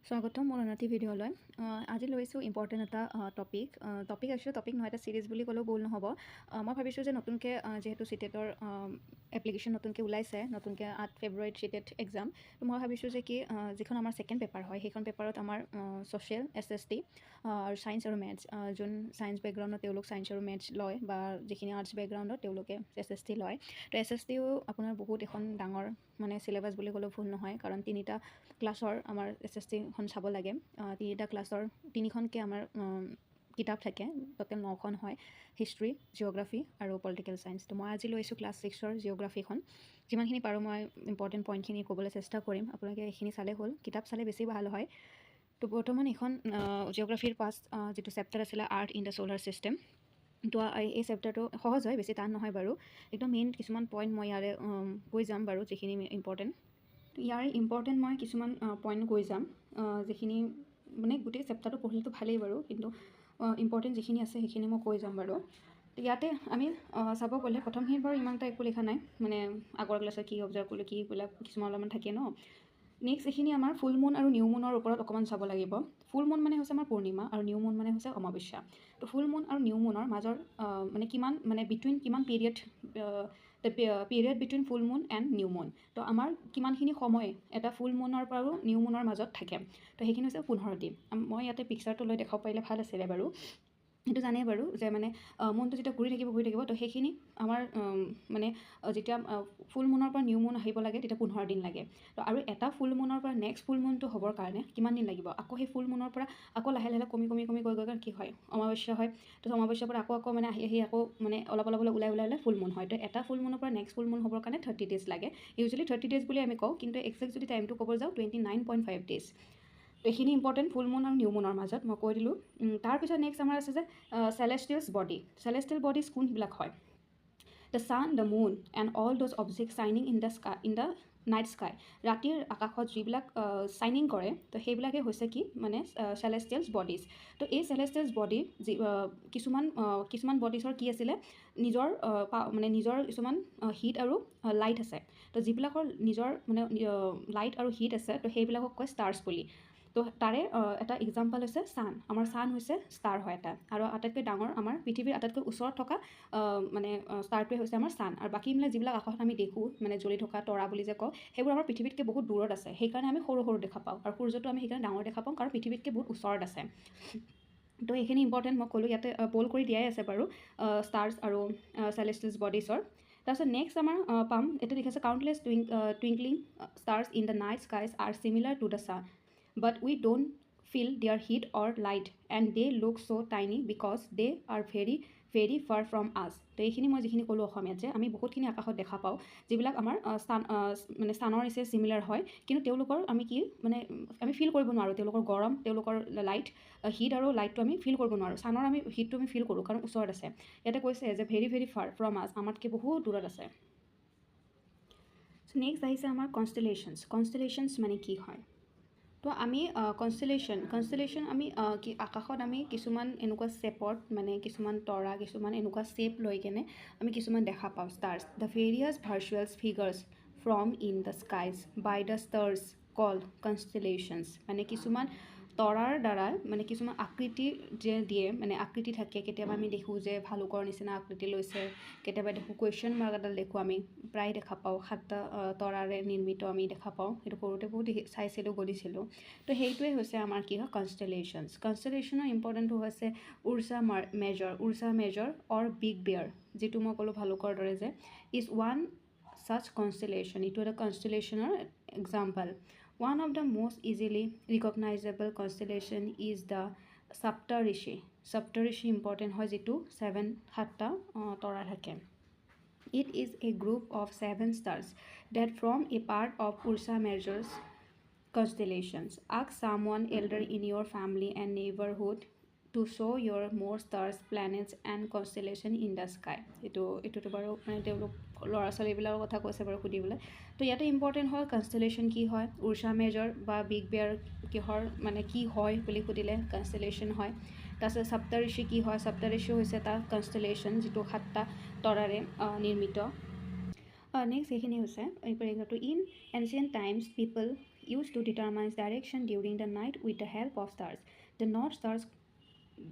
স্বাগতম মোৰ অনতি ভিডিঅ'লৈ আজি লৈছোঁ ইম্পৰ্টেণ্ট এটা টপিক একচুৱেলি টপিক নহয় এটা চিৰিজ বুলি ক'লেও ভুল নহ'ব মই ভাবিছোঁ যে নতুনকৈ যিহেতু চিটেটৰ এপ্লিকেশ্যন নতুনকৈ ওলাইছে নতুনকৈ 8 ফেব্ৰুৱাৰীত চিটেট এক্সাম তো মই ভাবিছোঁ যে কি যিখন আমাৰ ছেকেণ্ড পেপাৰ হয় সেইখন পেপাৰত আমাৰ ছ'চিয়েল SST আৰু ছায়েন্স আৰু মেথছ যোন ছায়েন্স বেকগ্ৰাউণ্ডত তেওঁলোক ছায়েন্স আৰু মেথছ লয় বা যিখিনি আৰ্টছ বেকগ্ৰাউণ্ডত তেওঁলোকে SST লয় তো SSTও আপোনাৰ বহুত এখন ডাঙৰ মানে চিলেবাছ বুলি ক'লেও ভুল নহয় কাৰণ তিনিটা ক্লাছৰ আমাৰ SSTখন চাব লাগে তিনিটা ক্লাছৰ তিনিখনকৈ আমাৰ কিতাপ থাকে টোটেল 9খন হয় হিষ্ট্ৰী জিঅ'গ্ৰাফী আৰু পলিটিকেল ছায়েন্স তো মই আজি লৈছোঁ ক্লাছ 6ৰ জিঅ'গ্ৰাফীখন যিমানখিনি পাৰোঁ মই ইম্পৰ্টেণ্ট পইণ্টখিনি ক'বলৈ চেষ্টা কৰিম আপোনালোকে এইখিনি চালে হ'ল কিতাপ চালে বেছি ভাল হয় তো বৰ্তমান এইখন জিঅ'গ্ৰাফীৰ ফাৰ্ষ্ট যিটো চেপ্টাৰ আছিলে art in the solar system তো এই চেপ্টাৰটো সহজ হয় বেছি টান নহয় বাৰু একদম মেইন কিছুমান পইণ্ট মই ইয়াৰে কৈ যাম বাৰু যিখিনি ইম্পৰ্টেণ্ট ইয়াৰ ইম্পৰ্টেণ্ট মই কিছুমান পইণ্ট কৈ যাম যিখিনি মানে গোটেই চেপ্টাৰটো পঢ়িলেতো ভালেই বাৰু কিন্তু ইম্পৰ্টেণ্ট যিখিনি আছে সেইখিনি মই কৈ যাম বাৰু ইয়াতে আমি চাব গ'লে প্ৰথমখিনি বাৰু ইমান এটা একো লিখা নাই মানে আগৰ ক্লাছত কি অবজাৰ্ভ কৰিলোঁ কি এইবিলাক কিছুমান অলপমান থাকে ন নেক্সট এইখিনি আমাৰ ফুল মুন আৰু নিউ মুনৰ ওপৰত অকণমান চাব লাগিব ফুল মুন মানে হৈছে আমাৰ পূৰ্ণিমা আৰু নিউ মুন মানে হৈছে অমাৱস্যা তো ফুল মুন আৰু নিউ মুনৰ মাজৰ মানে কিমান মানে বিটুইন কিমান period period between full moon and new moon তো আমাৰ কিমানখিনি সময় এটা ফুল মুনৰ পৰাও নিউ মুনৰ মাজত থাকে তো সেইখিনি হৈছে 15 দিন মই ইয়াতে পিকচাৰটো লৈ দেখাব পাৰিলে ভাল আছিলে বাৰু সেইটো জানেই বাৰু যে মানে মুনটো যেতিয়া ঘূৰি থাকিব তো সেইখিনি আমাৰ মানে যেতিয়া ফুল মুনৰ পৰা নিউ মুন আহিব লাগে তেতিয়া 15 দিন লাগে তো আৰু এটা ফুল মুনৰ পৰা নেক্সট ফুল মুনটো হ'বৰ কাৰণে কিমান দিন লাগিব আকৌ সেই ফুল মুনৰ পৰা আকৌ লাহে লাহে কমি গৈ কি হয় অমাৱস্যা হয় তো অমাৱস্যাৰ পৰা আকৌ মানে আহি আকৌ মানে অলপ ওলাই ফুল মুন হয় তো এটা ফুল মুনৰ পৰা নেক্সট ফুল মুন হ'বৰ কাৰণে 30 ডেজ লাগে ইউজুৱেলি 30 ডেজ বুলি আমি কওঁ কিন্তু এক্সেক্ট যদি টাইমটো ক'ব যাওঁ 29.5 ডেজ তো এইখিনি ইম্পৰ্টেণ্ট ফুল মুন আৰু নিউ মুনৰ মাজত মই কৈ দিলোঁ তাৰপিছত নেক্সট আমাৰ আছে যে চেলেষ্টিয়েলছ বডিজ কোনবিলাক হয় the sun the moon and all those objects shining in the night sky ৰাতিৰ আকাশত যিবিলাক চাইনিং কৰে তো সেইবিলাকে হৈছে কি মানে চেলেষ্টিয়েলছ বডিজ তো এই চেলেষ্টিয়েলছ বডি যি কিছুমান বডিজৰ কি আছিলে নিজৰ কিছুমান হিট আৰু লাইট আছে তো যিবিলাকৰ নিজৰ মানে লাইট আৰু হিট আছে তো সেইবিলাকক কয় ষ্টাৰ্ছ বুলি তো তাৰে এটা এক্সাম্পল হৈছে ছান আমাৰ ছান হৈছে ষ্টাৰ হয় এটা আৰু আটাইতকৈ ডাঙৰ আমাৰ পৃথিৱীৰ আটাইতকৈ ওচৰত থকা মানে ষ্টাৰটোৱে হৈছে আমাৰ ছান আৰু বাকী মানে যিবিলাক আকাশত আমি দেখোঁ মানে জ্বলি থকা তৰা বুলি যে কওঁ সেইবোৰ আমাৰ পৃথিৱীতকৈ বহুত দূৰত আছে সেইকাৰণে আমি সৰু দেখা পাওঁ আৰু সূৰ্যটো আমি সেইকাৰণে ডাঙৰ দেখা পাওঁ কাৰণ পৃথিৱীতকৈ বহুত ওচৰত আছে তো এইখিনি ইম্পৰ্টেণ্ট মই ক'লোঁ ইয়াতে পল কৰি দিয়াই আছে বাৰু ষ্টাৰ্ছ আৰু চেলেষ্টিয়েলছ বডিজৰ তাৰপিছত নেক্সট আমাৰ পাম এইটো দেখিছে countless twinkling stars in the night skies are similar to the sun but we don't feel their heat or light and they look so tiny because they are very far from us তো এইখিনি মই যিখিনি ক'লোঁ অসমীয়াত যে আমি বহুতখিনি আকাশত দেখা পাওঁ যিবিলাক আমাৰ মানে ছানৰ নিচিনা চিমিলাৰ হয় কিন্তু তেওঁলোকৰ আমি কি মানে আমি ফিল কৰিব নোৱাৰোঁ তেওঁলোকৰ গৰম তেওঁলোকৰ লাইট হিট আৰু লাইটটো আমি ফিল কৰিব নোৱাৰোঁ ছানৰ আমি হিটটো আমি ফিল কৰোঁ কাৰণ ওচৰত আছে ইয়াতে কৈছে যে ভেৰি ফাৰ ফ্ৰম আছ আমাতকৈ বহুত দূৰত আছে নেক্সট আহিছে আমাৰ কনষ্টেলেশ্যনছ মানে কি হয় তো আমি কনষ্টেলেশ্যন আমি কি আকাশত আমি কিছুমান এনেকুৱা শ্বেপত মানে কিছুমান তৰা কিছুমান এনেকুৱা শ্বেপ লৈ কেনে আমি কিছুমান দেখা পাওঁ stars the various virtuals figures from in the skies by the stars call constellations মানে কিছুমান তৰাৰ দ্বাৰা মানে কিছুমান আকৃতি যে দিয়ে মানে আকৃতি থাকে কেতিয়াবা আমি দেখোঁ যে ভালুকৰ নিচিনা আকৃতি লৈছে কেতিয়াবা দেখোঁ কুৱেশ্যন মাৰ্ক এডাল দেখোঁ আমি প্ৰায় দেখা পাওঁ 7টা তৰাৰে নিৰ্মিত আমি দেখা পাওঁ সেইটো সৰুতে বহুত চাইছিলোঁ গঢ়িছিলোঁ তো সেইটোৱে হৈছে আমাৰ কি হয় কনষ্টেলেশ্যনৰ ইম্পৰ্টেণ্টটো হৈছে উৰ্ছা মেজৰ অৰ বিগ বেয়াৰ যিটো মই ক'লোঁ ভালুকৰ দৰে যে ইজ ওৱান ছাচ কনষ্টেলেশ্যন এইটো এটা কনষ্টেলেশ্যনৰ example One of the most easily recognizable constellation is the Saptarishi important হয় যেটো 7টা তৰা থাকে It is a group of 7 stars that form a part of Ursa Major's constellations. Ask someone elder in your family and neighborhood to show your more stars, planets and constellation in the sky. এইটো বাৰু মানে তেওঁলোক ল'ৰা ছোৱালীবিলাকৰ কথা কৈছে বাৰু সুধিবলৈ তো ইয়াতে ইম্পৰ্টেণ্ট হয় কনষ্টেলেশ্যন কি হয় উৰ্ছা মেজৰ বা বিগ বেয়াৰ কিহৰ মানে কি হয় বুলি সুধিলে কনষ্টেলেশ্যন হয় তাৰপিছত সপ্তঋষি কি হয় সপ্তঋষি হৈছে এটা কনষ্টেলেশ্যন যিটো 7টা তৰাৰে নিৰ্মিত নেক্সট এইখিনি হৈছে in ancient times people used to determine direction during the night with the help of stars. The north stars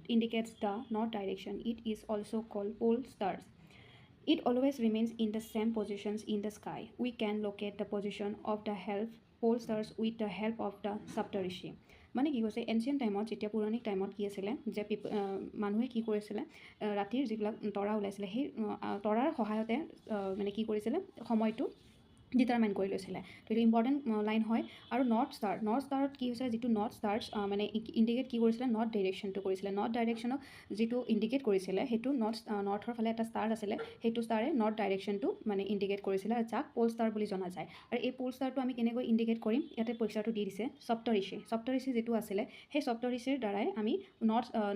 indicates the north direction. It is also called pole stars. It always remains in the same positions in the sky. We can locate the position of the pole stars with the help of the Saptarishi. মানে কি কৈছে ancient টাইমত যেতিয়া পৌৰাণিক টাইমত কি আছিলে যে মানুহে কি কৰিছিলে ৰাতিৰ যিবিলাক তৰা ওলাইছিলে সেই তৰাৰ সহায়তে মানে কি কৰিছিলে সময়টো ডিটাৰমাইন কৰি লৈছিলে তো এইটো ইম্পৰ্টেণ্ট লাইন হয় আৰু নৰ্থ ষ্টাৰত কি হৈছিলে যিটো নৰ্থ ষ্টাৰ্ছ মানে ইণ্ডিকেট কি কৰিছিলে নৰ্থ ডাইৰেকশ্যনটো কৰিছিলে নৰ্থ ডাইৰেকশ্যনক যিটো ইণ্ডিকেট কৰিছিলে সেইটো নৰ্থৰ ফালে এটা ষ্টাৰ আছিলে সেইটো ষ্টাৰে নৰ্থ ডাইৰেকশ্যনটো মানে ইণ্ডিকেট কৰিছিলে আৰু যাক প'ল ষ্টাৰ বুলি জনা যায় আৰু এই প'ল ষ্টাৰটো আমি কেনেকৈ ইণ্ডিকেট কৰিম ইয়াতে পইচাটো দি দিছে সপ্তঋষি যিটো আছিলে সেই সপ্তঋষিৰ দ্বাৰাই আমি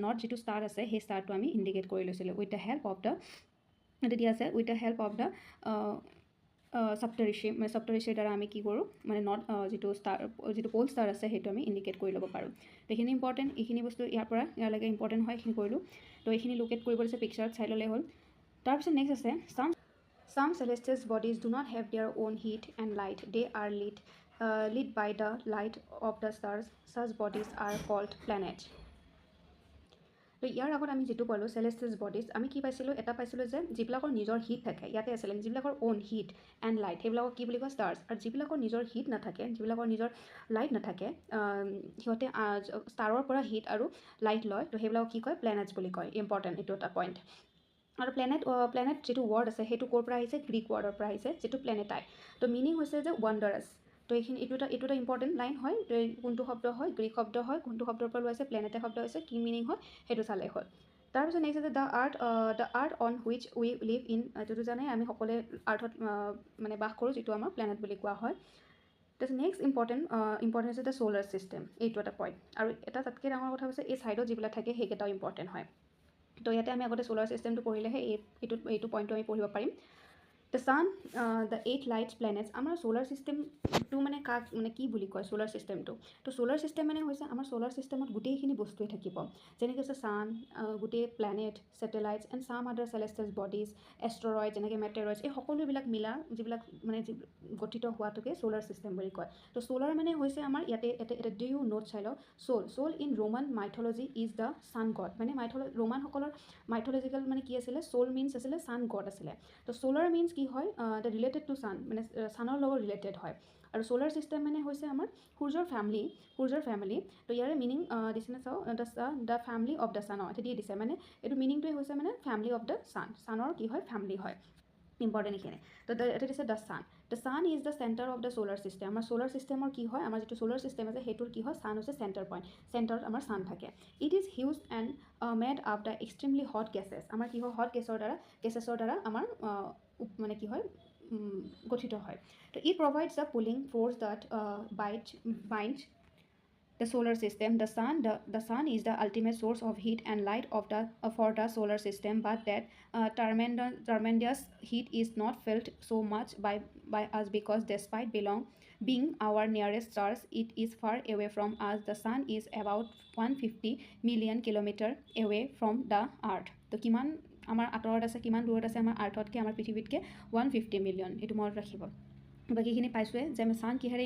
নৰ্থ যিটো ষ্টাৰ আছে সেই ষ্টাৰটো আমি ইণ্ডিকেট কৰি লৈছিলোঁ with the help of the দিয়া আছে with the help of the সপ্তঋষিৰ দ্বাৰা আমি কি কৰোঁ মানে যিটো প'ল ষ্টাৰ আছে সেইটো আমি ইণ্ডিকেট কৰি ল'ব পাৰোঁ তো এইখিনি ইম্পৰ্টেণ্ট এইখিনি বস্তু ইয়ালৈকে ইম্পৰ্টেণ্ট হয় এইখিনি কৰিলোঁ তো এইখিনি লোকেট কৰিব দিছে পিকচাৰত চাই ল'লেই হ'ল তাৰপিছত নেক্সট আছে some celestial bodies do not have their own heat and light. They are lit by the light of the stars. Such bodies are called planets. তো ইয়াৰ আগত আমি যিটো ক'লোঁ চেলেষ্টিয়েল বডিজ আমি কি পাইছিলোঁ এটা পাইছিলোঁ যে যিবিলাকৰ নিজৰ হিট থাকে ইয়াতে আছিলে যিবিলাকৰ অ'ন হিট এণ্ড লাইট সেইবিলাকক কি বুলি কয় ষ্টাৰ্ছ আৰু যিবিলাকৰ নিজৰ হিট নাথাকে যিবিলাকৰ নিজৰ লাইট নাথাকে সিহঁতে ষ্টাৰৰ পৰা হিট আৰু লাইট লয় তো সেইবিলাকক কি কয় প্লেনেটছ বুলি কয় ইম্পৰ্টেণ্ট এইটো এটা পইণ্ট আৰু প্লেনেট যিটো ৱৰ্ড আছে সেইটো ক'ৰ পৰা আহিছে গ্ৰীক ৱৰ্ডৰ পৰা আহিছে যিটো প্লেনেটাই তো মিনিং হৈছে যে ৱাণ্ডাৰাছ তো এইখিনি এইটো এটা ইম্পৰ্টেণ্ট লাইন হয় কোনটো শব্দ হয় গ্ৰীক শব্দ হয় কোনটো শব্দৰ পৰা লোৱা আছে প্লেনেটে শব্দ হৈছে কি মিনিং হয় সেইটো চালেই হ'ল তাৰপিছত নেক্সট আছে the earth on which we live in এইটোতো জানে আমি সকলোৱে আৰ্থত মানে বাস কৰোঁ যিটো আমাৰ প্লেনেট বুলি কোৱা হয় তাৰপিছত নেক্সট ইম্পৰ্টেণ্ট হৈছে দ্য ছ'লাৰ ছিষ্টেম এইটো এটা পইণ্ট আৰু এটা তাতকৈ ডাঙৰ কথা হৈছে এই ছাইডত যিবিলাক থাকে সেইকেইটাও ইম্পৰ্টেণ্ট হয় তো ইয়াতে আমি আগতে ছ'লাৰ ছিষ্টেমটো পঢ়িলেহে এইটো পইণ্টটো আমি পঢ়িব পাৰিম the sun the 8 lights planets আমাৰ ছ'লাৰ ছিষ্টেমটো মানে কাক মানে কি বুলি কয় ছ'লাৰ ছিষ্টেমটো তো ছ'লাৰ ছিষ্টেম মানে হৈছে আমাৰ ছ'লাৰ ছিষ্টেমত গোটেইখিনি বস্তুৱে থাকিব যেনেকৈ হৈছে ছান গোটেই প্লেনেট ছেটেলাইটছ এণ্ড ছাম আদাৰ চেলেষ্টিয়েল বডিজ এষ্ট্ৰইড যেনেকৈ মেটেৰইডছ এই সকলোবিলাক মিলা যিবিলাক মানে গঠিত হোৱাটোকে ছ'লাৰ ছিষ্টেম বুলি কয় তো ছ'লাৰ মানে হৈছে আমাৰ ইয়াতে এটা ডিউ নোট চাই লওক Sol in Roman mythology is the sun god মানে ৰোমানসকলৰ মাইথলজিকেল মানে কি আছিলে সোল মিনছ আছিলে ছান গড আছিলে তো ছ'লাৰ মিনছ কি হয় দ্য ৰিলেটেড টু ছান মানে ছানৰ লগত ৰিলেটেড হয় আৰু ছ'লাৰ ছিষ্টেম মানে হৈছে আমাৰ সূৰ্যৰ ফেমিলি তো ইয়াৰে মিনিং দিছে চাওঁ the family of the sun এটা দিয়ে দিছে মানে এইটো মিনিংটোৱে হৈছে মানে ফেমিলি অফ দ্য ছানৰ কি হয় ফেমিলি হয় ইম্পৰ্টেণ্ট এইখিনি তো এটা দিছে the sun is the centre of the solar system আমাৰ ছ'লাৰ ছিষ্টেমৰ কি হয় আমাৰ যিটো ছ'লাৰ ছিষ্টেম আছে সেইটোৰ কি হয় ছান হৈছে চেণ্টাৰ পইণ্ট চেণ্টাৰত আমাৰ ছান থাকে it is huge and made up the extremely hot gases আমাৰ কি হয় হট গেছেছৰ দ্বাৰা আমাৰ মানে কি হয় গঠিত হয় তো it provides the pulling force that bind the solar system. The sun is the ultimate source of heat and light for the solar system, but that tremendous heat is not felt so much by us because despite being our nearest stars, it is far away from us. The sun is about 150 million kilometers away from the earth. তো কিমান আমাৰ আঁতৰত আছে কিমান দূৰত আছে আমাৰ আৰ্থতকৈ আমাৰ পৃথিৱীতকৈ 150 মিলিয়ন এইটো মনত ৰাখিব বাকীখিনি পাইছোঁৱে যে আমি ছান কিহেৰে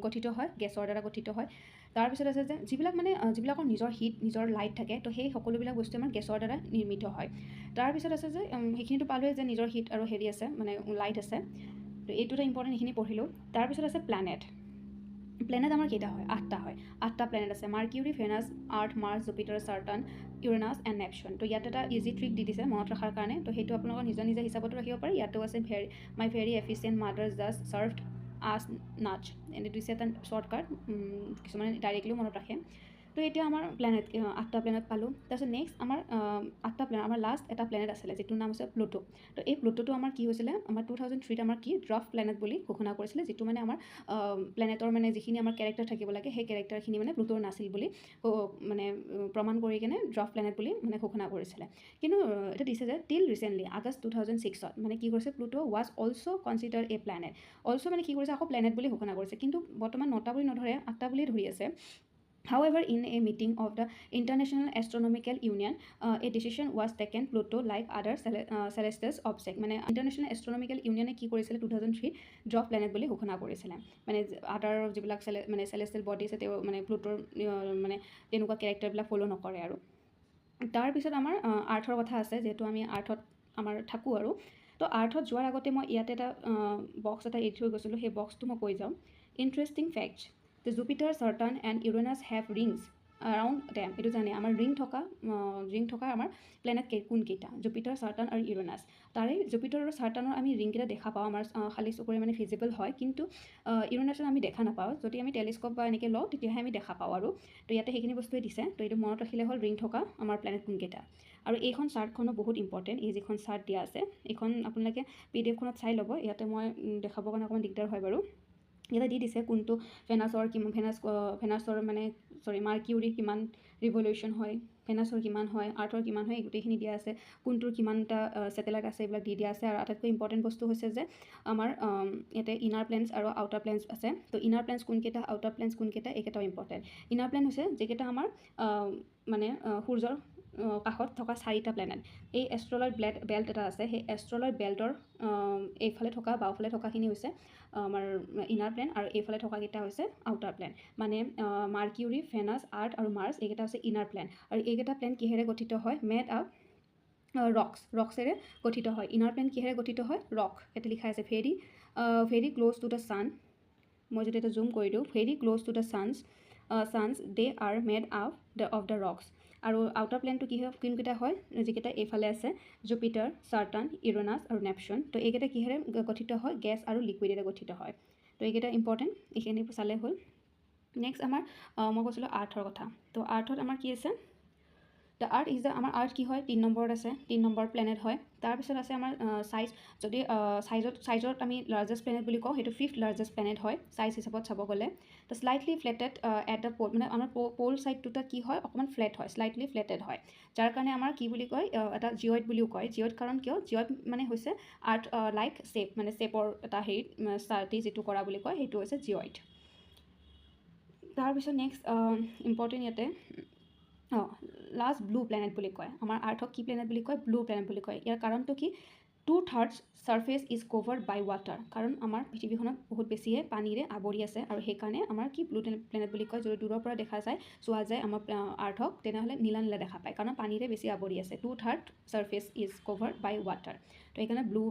গঠিত হয় গেছৰ দ্বাৰা গঠিত হয় তাৰপিছত আছে যে যিবিলাকৰ নিজৰ লাইট থাকে তো সেই সকলোবিলাক বস্তু আমাৰ গেছৰ দ্বাৰা নিৰ্মিত হয় তাৰপিছত আছে যে সেইখিনিতো পালোৱে যে নিজৰ হিট আৰু হেৰি আছে মানে লাইট আছে তো এইটো এটা ইম্পৰ্টেণ্ট এইখিনি পঢ়িলোঁ তাৰপিছত আছে প্লেনেট আমাৰ কেইটা হয় 8টা হয় 8টা প্লেনেট আছে Mercury Venus Earth Mars Jupiter Saturn Uranus and Neptune তো ইয়াত এটা ইজি ট্ৰিক দি দিছে মনত ৰখাৰ কাৰণে তো সেইটো আপোনালোকৰ নিজা হিচাপতো ৰাখিব পাৰি ইয়াতো আছে মাই ভেৰি এফিচিয়েণ্ট মাদাৰ জাষ্ট ছাৰ্ভড আছ নাচ এনে দিছে এটা শ্বৰ্টকাট কিছুমানে ডাইৰেক্টলিও মনত ৰাখে তো এতিয়া আমাৰ 8টা প্লেনেট পালোঁ তাৰপিছত নেক্সট আমাৰ 8টা প্লেনেট আমাৰ লাষ্ট এটা প্লেনেট আছিলে যিটোৰ নাম আছে প্লুটো তো এই প্লুটোটো আমাৰ কি হৈছিলে আমাৰ 2003 আমাৰ কি ড্ৰাফ্ট প্লেনেট বুলি ঘোষণা কৰিছিলে যিটো মানে আমাৰ প্লেনেটৰ মানে যিখিনি আমাৰ কেৰেক্টাৰ থাকিব লাগে সেই কেৰেক্টাৰখিনি মানে প্লুটোৰ নাছিল বুলি মানে প্ৰমাণ কৰি কিনে ড্ৰাফ্ট প্লেনেট বুলি মানে ঘোষণা কৰিছিলে কিন্তু এটা দিছে যে টিল ৰিচেণ্টলি আগষ্ট 2006ত মানে কি কৰিছে Pluto was also' consider A planet also' মানে কি কৰিছে আকৌ প্লেনেট বুলি ঘোষণা কৰিছে কিন্তু বৰ্তমান 9টা বুলি নধৰে 8টা বুলিয়ে ধৰি আছে However, in a meeting of the International Astronomical Union, a decision was taken Pluto like other celestial object. মানে International Astronomical Union কি কৰিছিলে 2003 ড্ৰপ প্লেনেট বুলি ঘোষণা কৰিছিলে মানে আদাৰ যিবিলাক মানে celestial bodies আছে তেওঁ মানে প্লুটোৰ মানে তেনেকুৱা কেৰেক্টাৰবিলাক ফ'ল' নকৰে আৰু তাৰপিছত আমাৰ আৰ্থৰ কথা আছে যিহেতু আমি আৰ্থত আমাৰ থাকোঁ আৰু তো আৰ্থত যোৱাৰ আগতে মই ইয়াতে এটা বক্স এটা এৰি থৈ গৈছিলোঁ সেই বক্সটো মই কৈ যাওঁ interesting facts The Jupiter, Saturn and Uranus have rings around them. এইটো জানে আমাৰ ৰিং থকা আমাৰ প্লেনেট কোনকেইটা জুপিটাৰ চাৰ্টান আৰু ইউৰেনাছ তাৰে জুপিটাৰ আৰু চাৰ্টানৰ আমি ৰিংকেইটা দেখা পাওঁ আমাৰ খালী চকুৰে মানে ভিজিবল হয় কিন্তু ইউৰেনাছত আমি দেখা নাপাওঁ যদি আমি টেলিস্কোপ বা এনেকৈ লওঁ তেতিয়াহে আমি দেখা পাওঁ আৰু তো ইয়াতে সেইখিনি বস্তুৱে দিছে তো এইটো মনত ৰাখিলে হ'ল ৰিং থকা আমাৰ প্লেনেট কোনকেইটা আৰু এইখন চাৰ্টখনো বহুত ইম্পৰ্টেণ্ট এই যিখন চাৰ্ট দিয়া আছে এইখন আপোনালোকে PDF-খনত চাই ল'ব ইয়াতে মই দেখাবৰ কাৰণে অকণমান দিগদাৰ হয় বাৰু ইয়াতে দি দিছে কোনটো ভেনাছৰ মানে মাৰ্কিউৰিৰ কিমান ৰিভলিউশ্যন হয় ভেনাছৰ কিমান হয় আৰ্থৰ কিমান হয় এই গোটেইখিনি দিয়া আছে কোনটোৰ কিমানটা ছেটেলাইট আছে এইবিলাক দি দিয়া আছে আৰু আটাইতকৈ ইম্পৰ্টেণ্ট বস্তু হৈছে যে আমাৰ ইয়াতে ইনাৰ প্লেনছ আৰু আউটাৰ প্লেনছ আছে তো ইনাৰ প্লেনছ কোনকেইটা আউটাৰ প্লেনছ কোনকেইটা এইকেইটাও ইম্পৰ্টেণ্ট ইনাৰ প্লেন হৈছে যিকেইটা আমাৰ মানে সূৰ্যৰ কাষত থকা 4টা প্লেনেট এই এষ্ট্ৰলয়েড বেল্ট এটা আছে সেই এষ্ট্ৰলয়েড বেল্টৰ এইফালে থকা বাওঁফালে থকাখিনি হৈছে আমাৰ ইনাৰ প্লেন আৰু এইফালে থকাকেইটা হৈছে আউটাৰ প্লেন মানে মাৰ্কিউৰি ভেনাছ আৰ্থ আৰু মাৰ্চ এইকেইটা হৈছে ইনাৰ প্লেন আৰু এইকেইটা প্লেন কিহেৰে গঠিত হয় মেড আপ ৰক্সেৰে গঠিত হয় ইনাৰ প্লেন কিহেৰে গঠিত হয় ৰক ইয়াতে লিখা আছে very close to the sun মই যদি এটা জুম কৰি দিওঁ very close to the suns they are made up of the rocks আৰু আউটাৰ প্লেনটো কি হয় কোনকেইটা হয় যিকেইটা এইফালে আছে জুপিটাৰ চাৰ্টান ইউৰেনাছ আৰু নেপচুন তো এইকেইটা কিহেৰে গঠিত হয় গেছ আৰু লিকুইডেৰে গঠিত হয় তো এইকেইটা ইম্পৰ্টেণ্ট এইখিনি চালে হ'ল নেক্সট আমাৰ মই কৈছিলোঁ আৰ্থৰ কথা তো আৰ্থত আমাৰ কি আছে দ্য আৰ্থ ইজ আমাৰ আৰ্থ কি হয় 3 নম্বৰত আছে 3 নম্বৰ প্লেনেট হয় তাৰপিছত আছে আমাৰ চাইজ যদি চাইজত আমি লাৰ্জেষ্ট প্লেনেট বুলি কওঁ সেইটো 5th লাৰ্জেষ্ট প্লেনেট হয় চাইজ হিচাপত চাব গ'লে তো স্লাইটলি ফ্লেটেড এট দ্য প'ল মানে আমাৰ প'ল ছাইডটোত কি হয় অকণমান ফ্লেট হয় স্লাইটলি ফ্লেটেড হয় যাৰ কাৰণে আমাৰ কি বুলি কয় এটা জিঅইড বুলিও কয় জিঅইড কাৰণ কিয় জিঅইড মানে হৈছে আৰ্থ লাইক শ্বেপ মানে শ্বেপৰ এটা হেৰিত ষ্টাৰ্টি যিটো কৰা বুলি কয় সেইটো হৈছে জিঅইড তাৰপিছত নেক্সট ইম্পৰ্টেণ্ট ইয়াতে লাষ্ট ব্লু প্লেনেট বুলি কয় আমাৰ আৰ্থক কি প্লেনেট বুলি কয় ব্লু প্লেনেট বুলি কয় ইয়াৰ কাৰণটো কি 2/3 surface is covered by water কাৰণ আমাৰ পৃথিৱীখনত বহুত বেছিয়ে পানীৰে আৱৰি আছে আৰু সেইকাৰণে আমাৰ কি ব্লু প্লেনেট বুলি কয় যদি দূৰৰ পৰা দেখা যায় চোৱা যায় আমাৰ আৰ্থক তেনেহ'লে নীলা নীলা দেখা পায় কাৰণ পানীৰে বেছি আৱৰি আছে 2/3 surface is covered by water তো সেইকাৰণে ব্লু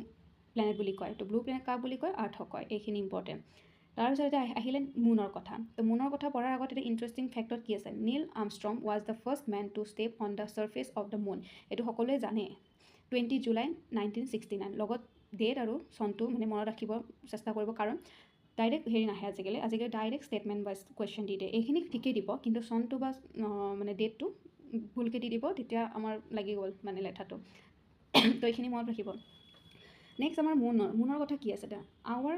প্লেনেট বুলি কয় তো ব্লু প্লেনেট কাক বুলি কয় আৰ্থক কয় এইখিনি ইম্পৰ্টেণ্ট তাৰপিছত এতিয়া আহিলে মুনৰ কথা তো মুনৰ কথা পঢ়াৰ আগত এটা ইণ্টাৰেষ্টিং ফেক্টত কি আছে Neil Armstrong was the first man to step on the surface of the moon এইটো সকলোৱে জানে 20 জুলাই 1969 লগত ডেট আৰু চনটো মানে মনত ৰাখিব চেষ্টা কৰিব কাৰণ ডাইৰেক্ট হেৰি নাহে আজিকালি ডাইৰেক্ট ষ্টেটমেণ্ট বা কুৱেশ্যন দি দিয়ে এইখিনি ঠিকেই দিব কিন্তু চনটো বা মানে ডেটটো ভুলকৈ দি দিব তেতিয়া আমাৰ লাগি গ'ল মানে লেঠাটো তো এইখিনি মনত ৰাখিব নেক্সট আমাৰ মুনৰ কথা কি আছে our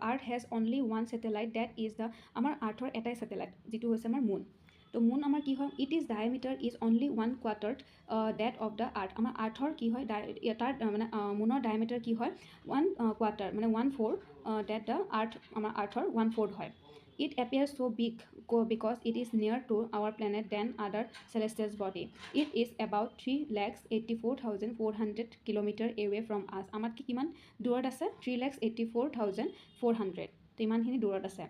earth has only one satellite that is the আমাৰ আৰ্থৰ এটাই ছেটেলাইট যিটো হৈছে আমাৰ মুন তো মুন আমাৰ কি হয় it is diameter is only 1/4 that of the earth আমাৰ আৰ্থৰ কি হয় তাৰ মানে মুনৰ ডায়ামিটাৰ কি হয় 1/4 মানে 1/4 ডেট দ্য আৰ্থ আমাৰ আৰ্থৰ 1/4 হয় It appears so big because it is near to our planet than other celestial body. It is about 3,84,400 kilometer away from us. আমাৰ কি কিমান দূৰত আছে 3,84,400 তো ইমানখিনি দূৰত আছে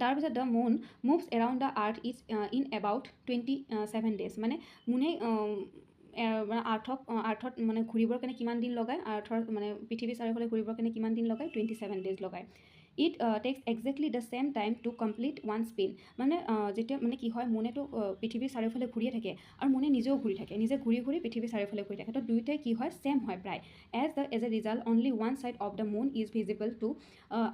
তাৰপিছত the moon moves around the earth is in about 27 days মানে মুনে আৰ্থত মানে ঘূৰিবৰ কাৰণে কিমান দিন লগায় আৰ্থৰ মানে পৃথিৱীৰ চাৰিওফালে ঘূৰিবৰ কাৰণে কিমান দিন লগায় 27 days লগায় it takes exactly the same time to complete one spin মানে যেতিয়া মানে কি হয় মুনেতো পৃথিৱীৰ চাৰিওফালে ঘূৰিয়ে থাকে আৰু মুনে নিজেও ঘূৰি থাকে নিজে ঘূৰি পৃথিৱীৰ চাৰিওফালে ঘূৰি থাকে তো দুয়োটাই কি হয় ছেম হয় প্ৰায় as a result only one side of the moon is visible to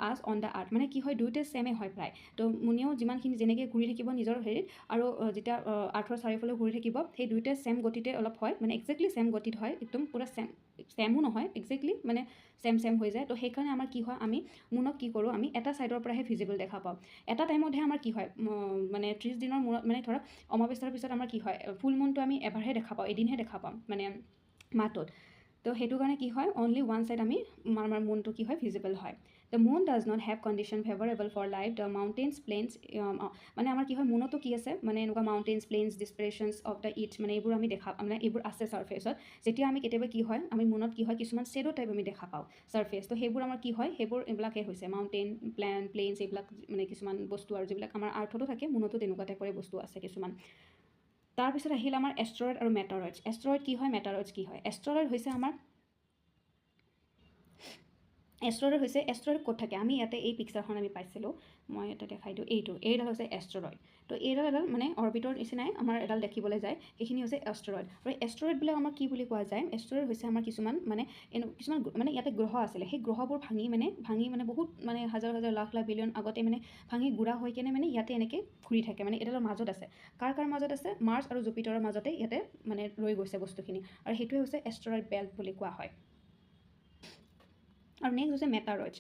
us on the earth মানে কি হয় দুয়োটাই ছেমে হয় প্ৰায় তো মুনেও যিমানখিনি যেনেকৈ ঘূৰি থাকিব নিজৰ হেৰিত আৰু যেতিয়া আৰ্থৰ চাৰিওফালে ঘূৰি থাকিব সেই দুয়োটাই ছেম গতিতে অলপ হয় মানে এক্সেক্টলি ছেম গতিত হয় একদম পূৰা ছেমো নহয় এক্সেক্টলি মানে ছেম হৈ যায় তো সেইকাৰণে আমাৰ কি হয় আমি মুনক কি কৰোঁ আমি এটা ছাইডৰ পৰাহে ভিজিবল দেখা পাওঁ এটা টাইমতহে আমাৰ কি হয় মানে 30 দিনৰ মূৰত মানে ধৰক অমাৱস্যাৰ পিছত আমাৰ কি হয় ফুল মুনটো আমি এবাৰহে দেখা পাওঁ এদিনহে দেখা পাওঁ মানে মাহটোত তো সেইটো কাৰণে কি হয় অনলি ওৱান ছাইড আমি আমাৰ মুনটো কি হয় ভিজিবল হয় the moon does not have condition favourable for life the mountains plains মানে আমাৰ কি হয় মুনতো কি আছে মানে এনেকুৱা mountains plains depressions of the it মানে এইবোৰ আমি দেখা মানে এইবোৰ আছে ছাৰ্ফেচত যেতিয়া আমি কেতিয়াবা কি হয় আমি মুনত কি হয় কিছুমান শ্বেডো টাইপ আমি দেখা পাওঁ ছাৰ্ফেচ তো সেইবোৰ আমাৰ কি হয় সেইবোৰ এইবিলাকে হৈছে মাউণ্টেইন প্লেইনছ এইবিলাক মানে কিছুমান বস্তু আৰু যিবিলাক আমাৰ আৰ্থতো থাকে মুনতো তেনেকুৱা টাইপৰে বস্তু আছে কিছুমান তাৰপিছত আহিল আমাৰ এষ্ট্ৰইড আৰু মেটাৰইডছ এষ্ট্ৰইড কি হয় মেটাৰইডছ কি হয় এষ্ট্ৰইড হৈছে আমাৰ এষ্ট্ৰইড ক'ত থাকে আমি ইয়াতে এই পিকচাৰখন আমি পাইছিলোঁ মই ইয়াতে দেখাই দিওঁ এইডাল হৈছে এষ্ট্ৰইড তো এইডাল মানে অৰ্বিটৰ নিচিনাই আমাৰ এডাল দেখিবলৈ যায় সেইখিনি হৈছে এষ্ট্ৰইড আৰু এষ্ট্ৰইডবিলাক আমাৰ কি বুলি কোৱা যায় এষ্ট্ৰইড হৈছে আমাৰ কিছুমান মানে ইয়াতে গ্ৰহ আছিলে সেই গ্ৰহবোৰ ভাঙি মানে বহুত মানে হাজাৰ লাখ বিলিয়ন আগতে মানে ভাঙি গুড়া হৈ কেনে মানে ইয়াতে এনেকৈ ঘূৰি থাকে মানে এডালৰ মাজত আছে কাৰ মাজত আছে মাৰ্চ আৰু জুপিটাৰৰ মাজতে ইয়াতে মানে ৰৈ গৈছে বস্তুখিনি আৰু সেইটোৱে হৈছে এষ্ট্ৰইড বেল্ট বুলি কোৱা হয় আৰু নেক্সট হৈছে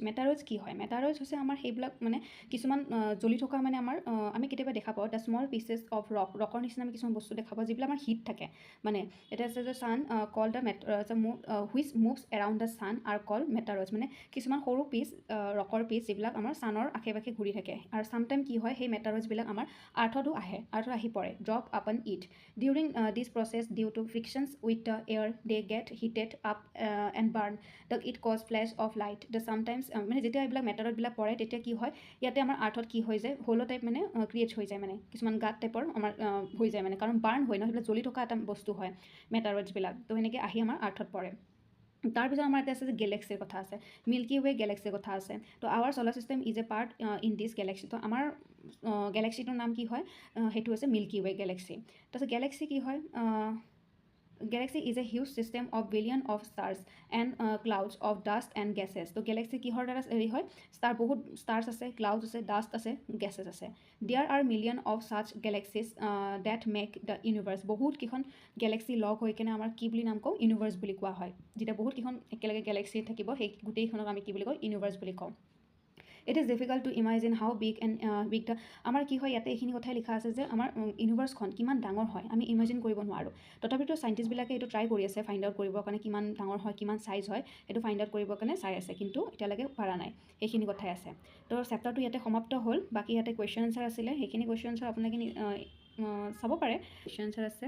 মেটাৰইডছ কি হয় মেটাৰইডছ হৈছে আমাৰ সেইবিলাক মানে কিছুমান জ্বলি থকা মানে আমাৰ আমি কেতিয়াবা দেখা পাওঁ দ্য স্মল পিচেছ অফ ৰকৰ নিচিনা আমি কিছুমান বস্তু দেখা পাওঁ যিবিলাক আমাৰ হিট থাকে মানে এটা আছে যে sun call the which moves around the sun are call meteoroids মানে কিছুমান সৰু পিচ ৰকৰ পিচ যিবিলাক আমাৰ ছানৰ আশে পাশে ঘূৰি থাকে আৰু ছামটাইম কি হয় সেই মেটাৰইডছবিলাক আমাৰ আৰ্থত আহি পৰে drop upon it during this process due to frictions with the air they get heated up and burn the it cause flash of light the sometimes মানে যেতিয়া এইবিলাক মেটাৰইডবিলাক পৰে তেতিয়া কি হয় ইয়াতে আমাৰ আৰ্থত কি হৈ যায় হোলো টাইপ মানে ক্ৰিয়েট হৈ যায় মানে কিছুমান গাঁত টাইপৰ আমাৰ হৈ যায় মানে কাৰণ বাৰ্ণ হয় ন সেইবিলাক জ্বলি থকা এটা বস্তু হয় মেটাৰইডছবিলাক তো সেনেকৈ আহি আমাৰ আৰ্থত পৰে তাৰপিছত আমাৰ এটা আছে যে গেলেক্সিৰ কথা আছে মিল্কি ৱে গেলেক্সিৰ কথা আছে তো our solar system is a part in this galaxy তো আমাৰ গেলেক্সিটোৰ নাম কি হয় সেইটো হৈছে মিল্কি ৱে গেলেক্সি তাৰপিছত গেলেক্সি কি হয় Galaxy is a huge system of billion of stars and clouds of dust and gases. তো galaxy কিহৰ দ্বাৰা হেৰি হয় বহুত stars আছে clouds আছে dust আছে gases আছে there are million of such galaxies that make the universe বহুত কেইখন galaxy লগ হৈ কেনে আমাৰ কি বুলি নাম কওঁ ইউনিভাৰ্ছ বুলি কোৱা হয় যেতিয়া বহুত কেইখন একেলগে galaxy থাকিব সেই গোটেইখনক আমি কি বুলি কওঁ ইউনিভাৰ্ছ বুলি কওঁ it is difficult to imagine how big the আমাৰ কি হয় ইয়াতে এইখিনি কথাই লিখা আছে যে আমাৰ ইউনিভাৰ্ছখন কিমান ডাঙৰ হয় আমি ইমাজিন কৰিব নোৱাৰোঁ তথাপিতো চাইণ্টিষ্টবিলাকে এইটো ট্ৰাই কৰি আছে ফাইণ্ড আউট কৰিবৰ কাৰণে কিমান ডাঙৰ হয় কিমান চাইজ হয় সেইটো ফাইণ্ড আউট কৰিবৰ কাৰণে চাই আছে কিন্তু এতিয়ালৈকে পৰা নাই সেইখিনি কথাই আছে তো চেপ্টাৰটো ইয়াতে সমাপ্ত হ'ল বাকী ইয়াতে কুৱেশ্যন এনচাৰ আছিলে সেইখিনি কুৱেশ্যন এনচাৰ আপোনালোকে চাব পাৰে কুৱেশ্যন এনচাৰ আছে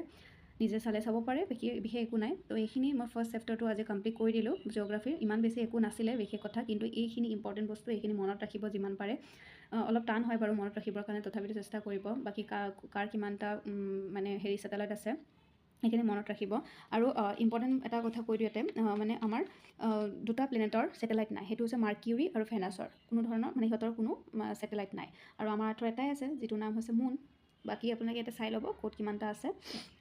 নিজে চালে চাব পাৰে বিশেষ একো নাই তো এইখিনি মই ফাৰ্ষ্ট চেপ্টাৰটো আজি কমপ্লিট কৰি দিলোঁ জিঅ'গ্ৰাফীৰ ইমান বেছি একো নাছিলে বিশেষ কথা কিন্তু এইখিনি ইম্পৰ্টেণ্ট বস্তু এইখিনি মনত ৰাখিব যিমান পাৰে অলপ টান হয় বাৰু মনত ৰাখিবৰ কাৰণে তথাপিতো চেষ্টা কৰিব বাকী কাৰ কিমানটা মানে হেৰি ছেটেলাইট আছে সেইখিনি মনত ৰাখিব আৰু ইম্পৰ্টেণ্ট এটা কথা কৈ দিওঁ ইয়াতে মানে আমাৰ দুটা প্লেনেটৰ ছেটেলাইট নাই সেইটো হৈছে মাৰ্কিউৰী আৰু ভেনাছৰ কোনো ধৰণৰ মানে সিহঁতৰ কোনো ছেটেলাইট নাই আৰু আমাৰ আৰ্থৰ এটাই আছে যিটোৰ নাম হৈছে মুন বাকী আপোনালোকে ইয়াতে চাই ল'ব ক'ত কিমানটা আছে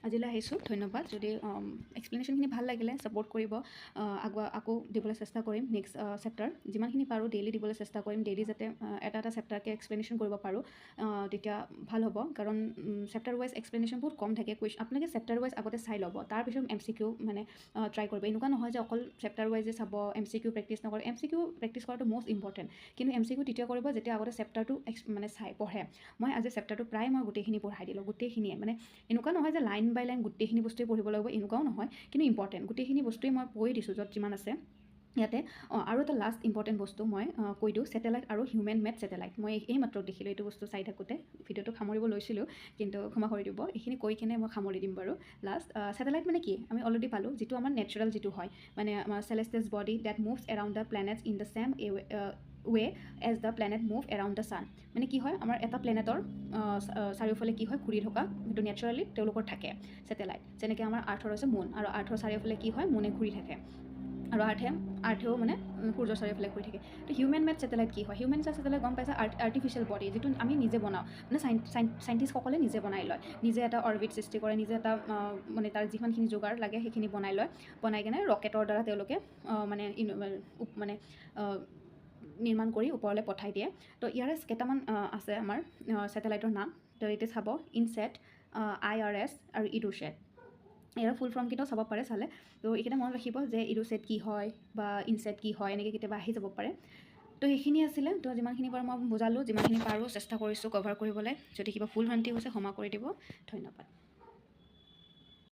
আজিলৈ আহিছোঁ ধন্যবাদ যদি এক্সপ্লেনেশ্যনখিনি ভাল লাগিলে ছাপোৰ্ট কৰিব আকৌ দিবলৈ চেষ্টা কৰিম নেক্সট চেপ্টাৰ যিমানখিনি পাৰোঁ ডেইলি দিবলৈ চেষ্টা কৰিম ডেইলি যাতে এটা চেপ্টাৰকৈ এক্সপ্লেনেশ্যন কৰিব পাৰোঁ তেতিয়া ভাল হ'ব কাৰণ চেপ্টাৰ ৱাইজ এক্সপ্লেনেশ্যন বহুত কম থাকে আপোনালোকে চেপ্টাৰ ৱাইজ আগতে চাই ল'ব তাৰপিছত MCQ মানে ট্ৰাই কৰিব এনেকুৱা নহয় যে অকল চেপ্টাৰ ৱাইজে চাব MCQ প্ৰেক্টিছ নকৰে MCQ প্ৰেক্টিছ কৰাটো মষ্ট ইম্পৰ্টেণ্ট কিন্তু MCQ তেতিয়া কৰিব যেতিয়া আগতে চেপ্টাৰটো মানে পঢ়ে মই আজি চেপ্টাৰটো প্ৰায় মই গোটেইখিনি পঢ়াই দিলোঁ গোটেইখিনিয়ে মানে এনেকুৱা নহয় যে লাইন বাই লাইন গোটেইখিনি বস্তুৱে পঢ়িব লাগিব এনেকুৱাও নহয় কিন্তু ইম্পৰ্টেণ্ট গোটেইখিনি বস্তুৱেই মই কৈ দিছোঁ য'ত যিমান আছে ইয়াতে আৰু এটা লাষ্ট ইম্পৰ্টেণ্ট বস্তু মই কৈ দিওঁ ছেটেলাইট আৰু হিউমেন মেড ছেটেলাইট মই এইমাত্ৰ দেখিলোঁ এইটো বস্তু চাই থাকোঁতে ভিডিঅ'টো সামৰিব লৈছিলোঁ কিন্তু ক্ষমা কৰি দিব এইখিনি কৈ কিনে মই সামৰি দিম বাৰু লাষ্ট ছেটেলাইট মানে কি আমি অলৰেডি পালোঁ যিটো আমাৰ নেচাৰেল যিটো হয় মানে আমাৰ celestial body that moves around the planets in the same way as the planet move around the sun মানে কি হয় আমাৰ এটা প্লেনেটৰ চাৰিওফালে কি হয় ঘূৰি থকা সেইটো নেচাৰেলি তেওঁলোকৰ থাকে ছেটেলাইট যেনেকৈ আমাৰ আৰ্থৰ হৈছে মুন আৰু আৰ্থৰ চাৰিওফালে কি হয় মুনে ঘূৰি থাকে আৰু আৰ্থেও মানে সূৰ্যৰ চাৰিওফালে ঘূৰি থাকে তো হিউমেন মেড ছেটেলাইট কি হয় হিউমেন মেড ছেটেলাইট গম পাইছে আৰ্টিফিচিয়েল বডি যিটো আমি নিজে বনাওঁ মানে চাইণ্টিষ্টসকলে নিজে বনাই লয় নিজে এটা অৰ্বিট সৃষ্টি কৰে নিজে এটা মানে তাৰ যিমানখিনি যোগাৰ লাগে সেইখিনি বনাই লয় বনাই কেনে ৰকেটৰ দ্বাৰা তেওঁলোকে মানে নিৰ্মাণ কৰি ওপৰলৈ পঠাই দিয়ে তো ইয়াৰে কেইটামান আছে আমাৰ ছেটেলাইটৰ নাম তো এতিয়া চাব ইনছেট IRS আৰু ইডুছেট ইয়াৰ ফুল ফৰ্ম কেইটাও চাব পাৰে চালে তো এইকেইটা মনত ৰাখিব যে ইডুছেট কি হয় বা ইনছেট কি হয় এনেকৈ কেতিয়াবা আহি যাব পাৰে তো সেইখিনি আছিলে তো যিমানখিনি বাৰু মই বুজালোঁ যিমানখিনি পাৰোঁ চেষ্টা কৰিছোঁ কভাৰ কৰিবলৈ যদি কিবা ভুল ভ্ৰান্তি হৈছে ক্ষমা কৰি দিব ধন্যবাদ